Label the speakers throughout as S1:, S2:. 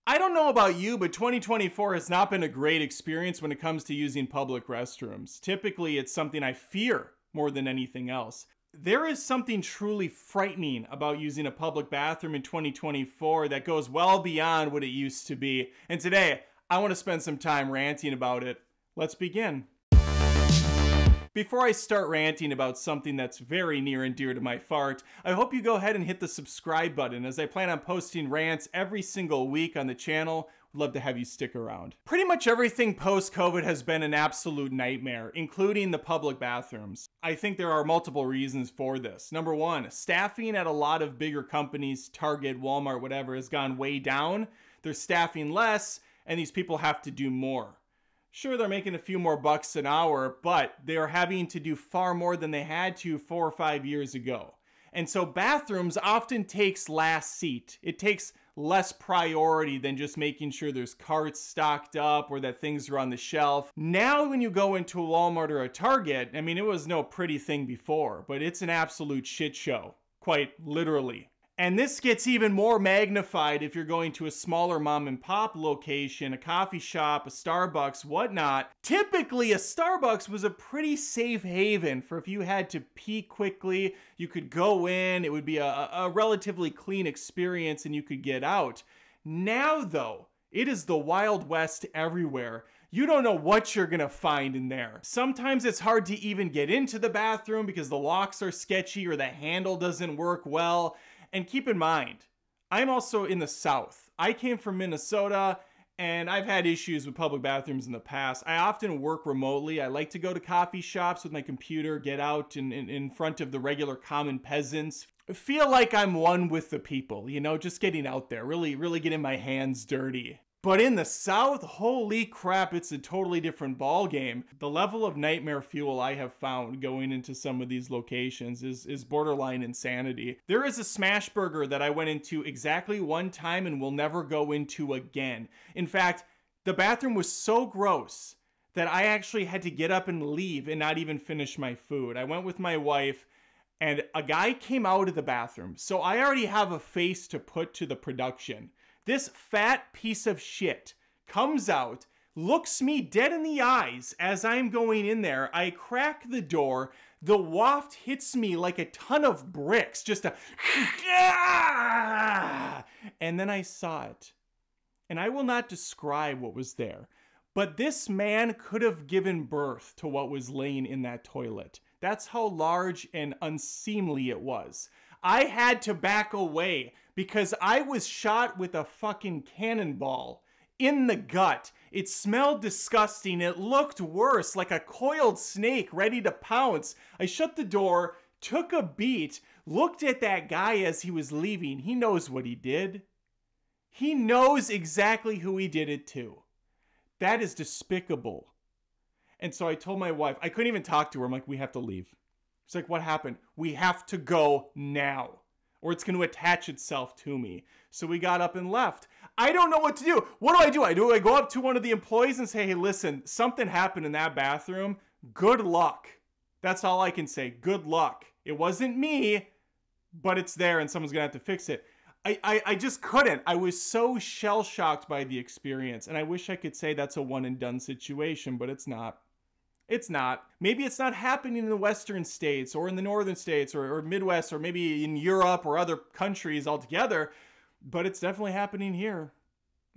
S1: I don't know about you, but 2024 has not been a great experience when it comes to using public restrooms. Typically, it's something I fear more than anything else. There is something truly frightening about using a public bathroom in 2024 that goes well beyond what it used to be. And today, I want to spend some time ranting about it. Let's begin. Before I start ranting about something that's very near and dear to my heart, I hope you go ahead and hit the subscribe button, as I plan on posting rants every single week on the channel. Would love to have you stick around. Pretty much everything post-COVID has been an absolute nightmare, including the public bathrooms. I think there are multiple reasons for this. Number one, staffing at a lot of bigger companies, Target, Walmart, whatever, has gone way down. They're staffing less, and these people have to do more. Sure, they're making a few more bucks an hour, but they're having to do far more than they had to 4 or 5 years ago. And so bathrooms often takes last seat. It takes less priority than just making sure there's carts stocked up or that things are on the shelf. Now when you go into a Walmart or a Target, I mean, it was no pretty thing before, but it's an absolute shit show, quite literally. And this gets even more magnified if you're going to a smaller mom and pop location, a coffee shop, a Starbucks, whatnot. Typically, a Starbucks was a pretty safe haven for if you had to pee quickly, you could go in, it would be a relatively clean experience and you could get out. Now though, it is the Wild West everywhere. You don't know what you're gonna find in there. Sometimes it's hard to even get into the bathroom because the locks are sketchy or the handle doesn't work well. And keep in mind, I'm also in the South. I came from Minnesota, and I've had issues with public bathrooms in the past. I often work remotely. I like to go to coffee shops with my computer, get out in front of the regular common peasants. Feel like I'm one with the people, you know, just getting out there, really getting my hands dirty. But in the South, holy crap, it's a totally different ball game. The level of nightmare fuel I have found going into some of these locations is borderline insanity. There is a smash burger that I went into exactly one time and will never go into again. In fact, the bathroom was so gross that I actually had to get up and leave and not even finish my food. I went with my wife and a guy came out of the bathroom. So I already have a face to put to the production. This fat piece of shit comes out, looks me dead in the eyes as I'm going in there. I crack the door. The waft hits me like a ton of bricks. Just a... And then I saw it. And I will not describe what was there. But this man could have given birth to what was laying in that toilet. That's how large and unseemly it was. I had to back away because I was shot with a fucking cannonball in the gut. It smelled disgusting. It looked worse, like a coiled snake ready to pounce. I shut the door, took a beat, looked at that guy as he was leaving. He knows what he did. He knows exactly who he did it to. That is despicable. And so I told my wife, I couldn't even talk to her. I'm like, we have to leave. She's like, what happened? We have to go now, or it's going to attach itself to me. So we got up and left. I don't know what to do. What do? I go up to one of the employees and say, hey, listen, something happened in that bathroom. Good luck. That's all I can say. Good luck. It wasn't me, but it's there and someone's going to have to fix it. I just couldn't. I was so shell-shocked by the experience, and I wish I could say that's a one-and-done situation, but it's not. It's not. Maybe it's not happening in the Western states or in the Northern states or Midwest or maybe in Europe or other countries altogether, but it's definitely happening here.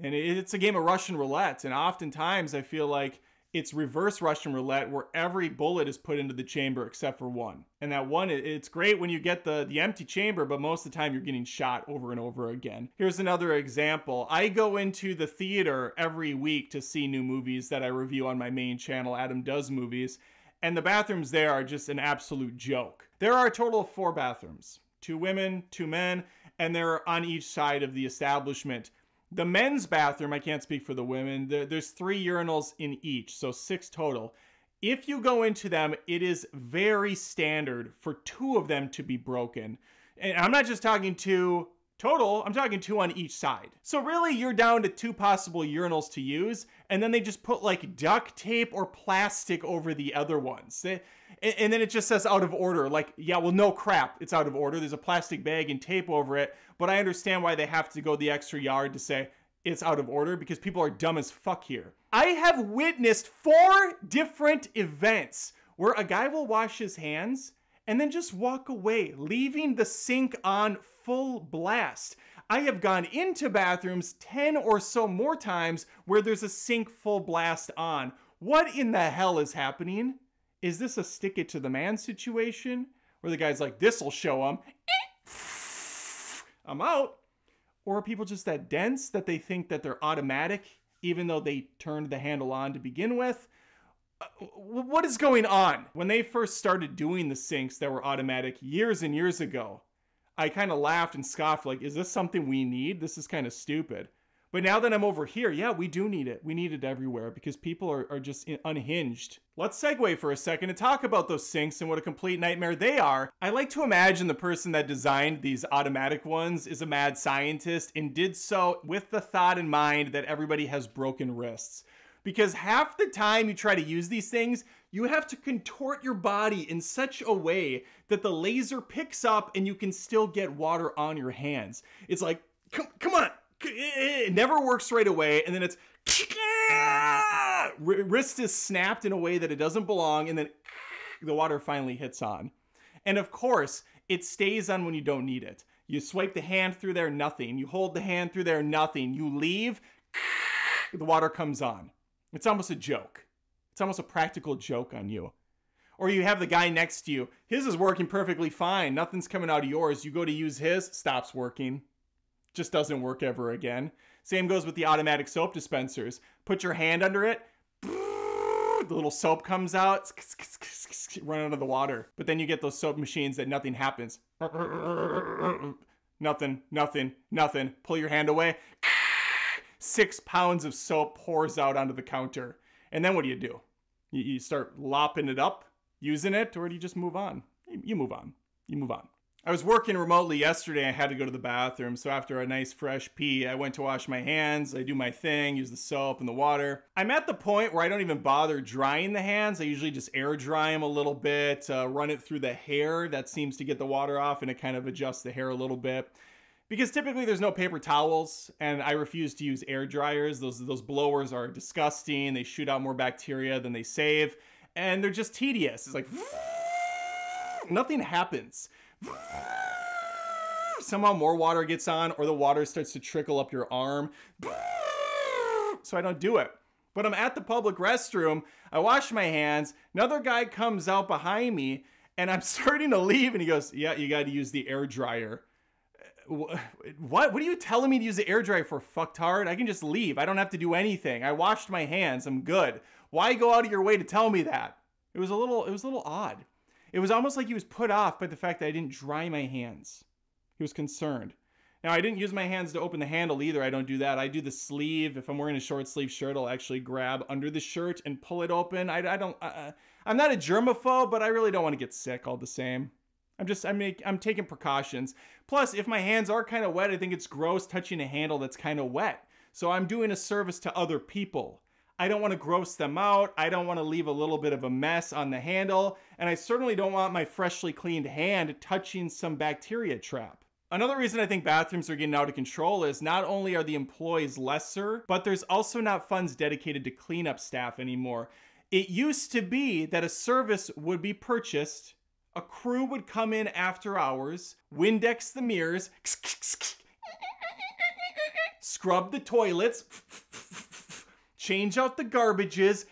S1: And it's a game of Russian roulette. And oftentimes I feel like it's reverse Russian roulette where every bullet is put into the chamber except for one. And that one, it's great when you get the empty chamber, but most of the time you're getting shot over and over again. Here's another example. I go into the theater every week to see new movies that I review on my main channel, Adam Does Movies, and the bathrooms there are just an absolute joke. There are a total of 4 bathrooms, 2 women, 2 men, and they're on each side of the establishment. The men's bathroom, I can't speak for the women, there's 3 urinals in each, so 6 total. If you go into them, it is very standard for 2 of them to be broken. And I'm not just talking 2 total, I'm talking 2 on each side. So really, you're down to 2 possible urinals to use, and then they just put like duct tape or plastic over the other ones. And then it just says out of order, like, yeah, well, no crap, it's out of order. There's a plastic bag and tape over it, but I understand why they have to go the extra yard to say, it's out of order because people are dumb as fuck here. I have witnessed 4 different events where a guy will wash his hands and then just walk away, leaving the sink on full blast. I have gone into bathrooms 10 or so more times where there's a sink full blast on. What in the hell is happening? Is this a stick it to the man situation? Where the guy's like, this'll show him. I'm out. Or are people just that dense that they think that they're automatic, even though they turned the handle on to begin with? What is going on? When they first started doing the sinks that were automatic years and years ago, I kind of laughed and scoffed like, is this something we need? This is kind of stupid. But now that I'm over here, yeah, we do need it. We need it everywhere because people are just unhinged. Let's segue for a second and talk about those sinks and what a complete nightmare they are. I like to imagine the person that designed these automatic ones is a mad scientist and did so with the thought in mind that everybody has broken wrists. Because half the time you try to use these things, you have to contort your body in such a way that the laser picks up and you can still get water on your hands. It's like, come on. It never works right away, and then it's wrist is snapped in a way that it doesn't belong, and then the water finally hits on. And of course, it stays on when you don't need it. You swipe the hand through there, nothing. You hold the hand through there, nothing. You leave, the water comes on. It's almost a joke. It's almost a practical joke on you. Or you have the guy next to you. His is working perfectly fine. Nothing's coming out of yours. You go to use his, stops working. Just doesn't work ever again. Same goes with the automatic soap dispensers. Put your hand under it, the little soap comes out, run out of the water. But then you get those soap machines that nothing happens. Nothing. Pull your hand away, 6 pounds of soap pours out onto the counter. And then what do? You start lopping it up, using it, or do you just move on? You move on. I was working remotely yesterday. I had to go to the bathroom. So after a nice fresh pee, I went to wash my hands. I do my thing, use the soap and the water. I'm at the point where I don't even bother drying the hands. I usually just air dry them a little bit, run it through the hair. That seems to get the water off and it kind of adjusts the hair a little bit. Because typically there's no paper towels and I refuse to use air dryers. Those blowers are disgusting. They shoot out more bacteria than they save. And they're just tedious. It's like, nothing happens. Somehow more water gets on or the water starts to trickle up your arm. So I don't do it. But I'm at the public restroom. I wash my hands. Another guy comes out behind me and I'm starting to leave and he goes, yeah, you got to use the air dryer. What are you telling me to use the air dryer for, fucktard? I can just leave. I don't have to do anything. I washed my hands. I'm good. Why go out of your way to tell me that? It was a little odd. It was almost like he was put off by the fact that I didn't dry my hands. He was concerned. Now, I didn't use my hands to open the handle either. I don't do that. I do the sleeve. If I'm wearing a short sleeve shirt, I'll actually grab under the shirt and pull it open. I'm not a germaphobe, but I really don't want to get sick all the same. I'm taking precautions. Plus, if my hands are kind of wet, I think it's gross touching a handle that's kind of wet. So I'm doing a service to other people. I don't want to gross them out. I don't want to leave a little bit of a mess on the handle. And I certainly don't want my freshly cleaned hand touching some bacteria trap. Another reason I think bathrooms are getting out of control is not only are the employees lesser, but there's also not funds dedicated to cleanup staff anymore. It used to be that a service would be purchased, a crew would come in after hours, Windex the mirrors, scrub the toilets, change out the garbages.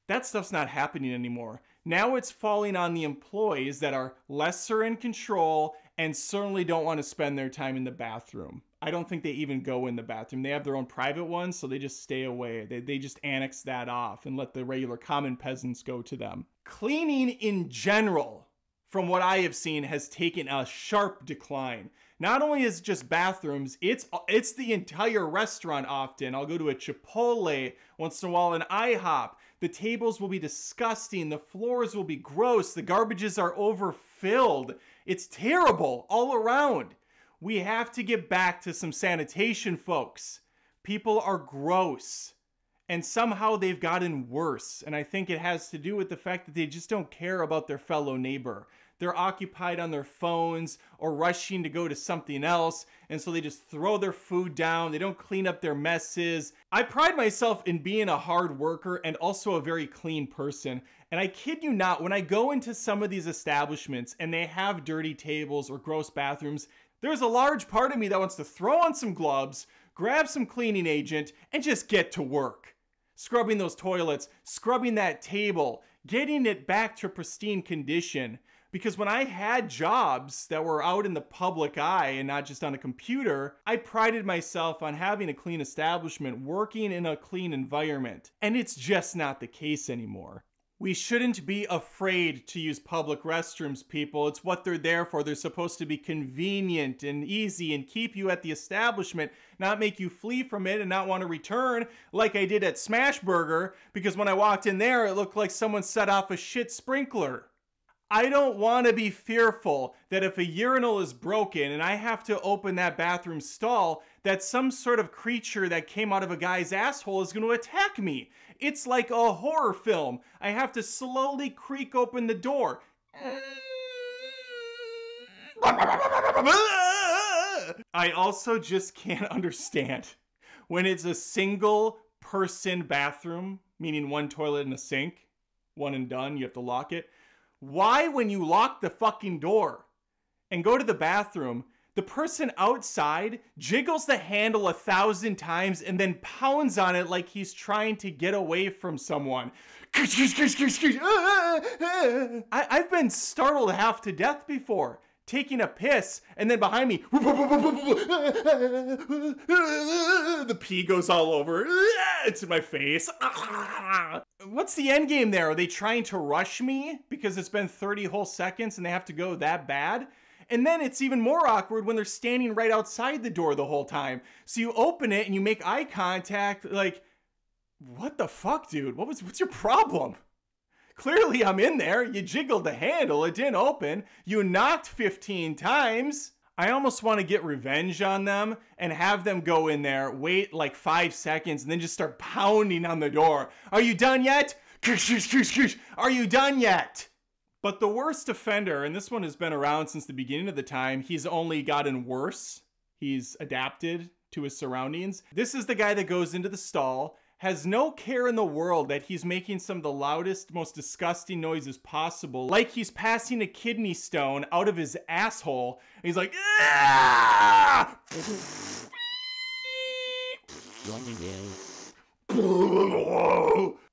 S1: That stuff's not happening anymore. Now it's falling on the employees that are lesser in control and certainly don't want to spend their time in the bathroom. I don't think they even go in the bathroom. They have their own private ones, so they just stay away. They just annex that off and let the regular common peasants go to them. Cleaning in general, from what I have seen, has taken a sharp decline. Not only is it just bathrooms, it's the entire restaurant often. I'll go to a Chipotle, once in a while an IHOP. The tables will be disgusting. The floors will be gross. The garbages are overfilled. It's terrible all around. We have to get back to some sanitation, folks. People are gross. And somehow they've gotten worse. And I think it has to do with the fact that they just don't care about their fellow neighbor. they're occupied on their phones or rushing to go to something else, and so they just throw their food down. They don't clean up their messes. I pride myself in being a hard worker and also a very clean person. And I kid you not, when I go into some of these establishments and they have dirty tables or gross bathrooms, there's a large part of me that wants to throw on some gloves, grab some cleaning agent, and just get to work. Scrubbing those toilets, scrubbing that table, getting it back to pristine condition. Because when I had jobs that were out in the public eye and not just on a computer, I prided myself on having a clean establishment, working in a clean environment. And it's just not the case anymore. We shouldn't be afraid to use public restrooms, people. It's what they're there for. They're supposed to be convenient and easy and keep you at the establishment, not make you flee from it and not want to return like I did at Smashburger, because when I walked in there, it looked like someone set off a shit sprinkler. I don't want to be fearful that if a urinal is broken and I have to open that bathroom stall, that some sort of creature that came out of a guy's asshole is going to attack me. It's like a horror film. I have to slowly creak open the door. I also just can't understand when it's a single person bathroom, meaning one toilet and a sink, one and done, you have to lock it. Why, when you lock the fucking door and go to the bathroom, the person outside jiggles the handle 1,000 times and then pounds on it like he's trying to get away from someone. I've been startled half to death before, taking a piss, and then behind me, the pee goes all over. It's in my face. What's the end game there? Are they trying to rush me because it's been 30 whole seconds and they have to go that bad? And then it's even more awkward when they're standing right outside the door the whole time. So you open it and you make eye contact, like, what the fuck, dude? What's your problem? Clearly I'm in there. You jiggled the handle. It didn't open. You knocked 15 times. I almost want to get revenge on them and have them go in there, wait like 5 seconds, and then just start pounding on the door. Are you done yet? Are you done yet? But the worst offender, and this one has been around since the beginning of the time, he's only gotten worse. He's adapted to his surroundings. This is the guy that goes into the stall, has no care in the world that he's making some of the loudest, most disgusting noises possible, like he's passing a kidney stone out of his asshole. And he's like, ah!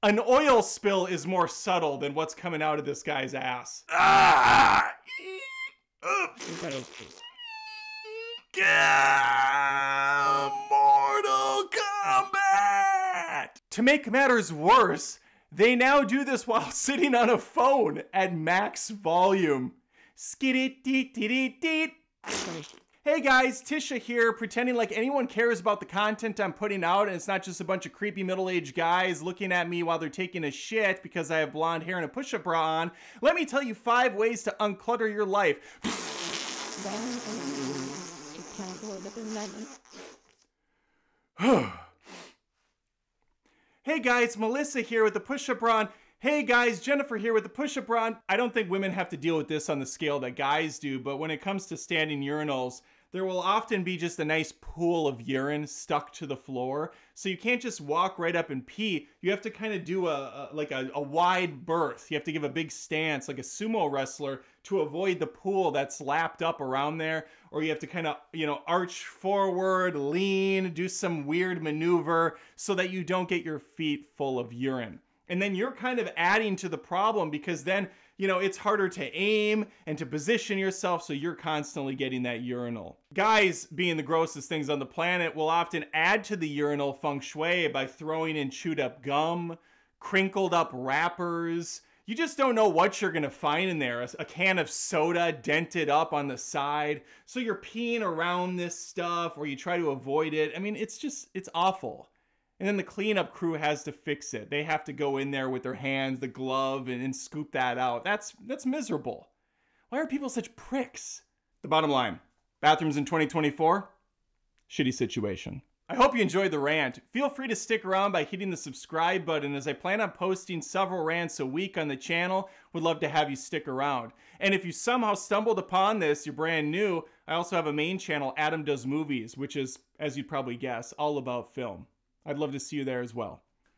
S1: An oil spill is more subtle than what's coming out of this guy's ass. Ah! Mortal Kombat! To make matters worse, they now do this while sitting on a phone at max volume. Skidit-deet-deet-deet. Hey guys, Tisha here, pretending like anyone cares about the content I'm putting out and it's not just a bunch of creepy middle-aged guys looking at me while they're taking a shit because I have blonde hair and a push-up bra on. Let me tell you 5 ways to unclutter your life. Hey guys, Melissa here with the push-up bra on. Hey guys, Jennifer here with the push-up bra on. I don't think women have to deal with this on the scale that guys do, but when it comes to standing urinals, there will often be just a nice pool of urine stuck to the floor. So you can't just walk right up and pee. You have to kind of do a wide berth. You have to give a big stance like a sumo wrestler to avoid the pool that's lapped up around there. Or you have to kind of, arch forward, lean, do some weird maneuver so that you don't get your feet full of urine. And then you're kind of adding to the problem because then, it's harder to aim and to position yourself, so you're constantly getting that urinal. Guys, being the grossest things on the planet, will often add to the urinal feng shui by throwing in chewed up gum, crinkled up wrappers. You just don't know what you're gonna find in there. A can of soda dented up on the side. So you're peeing around this stuff or you try to avoid it. I mean, it's awful. And then the cleanup crew has to fix it. They have to go in there with their hands, the glove, and scoop that out. That's miserable. Why are people such pricks? The bottom line, bathrooms in 2024, shitty situation. I hope you enjoyed the rant. Feel free to stick around by hitting the subscribe button, as I plan on posting several rants a week on the channel. Would love to have you stick around. And if you somehow stumbled upon this, you're brand new, I also have a main channel, Adam Does Movies, which is, as you'd probably guess, all about film. I'd love to see you there as well.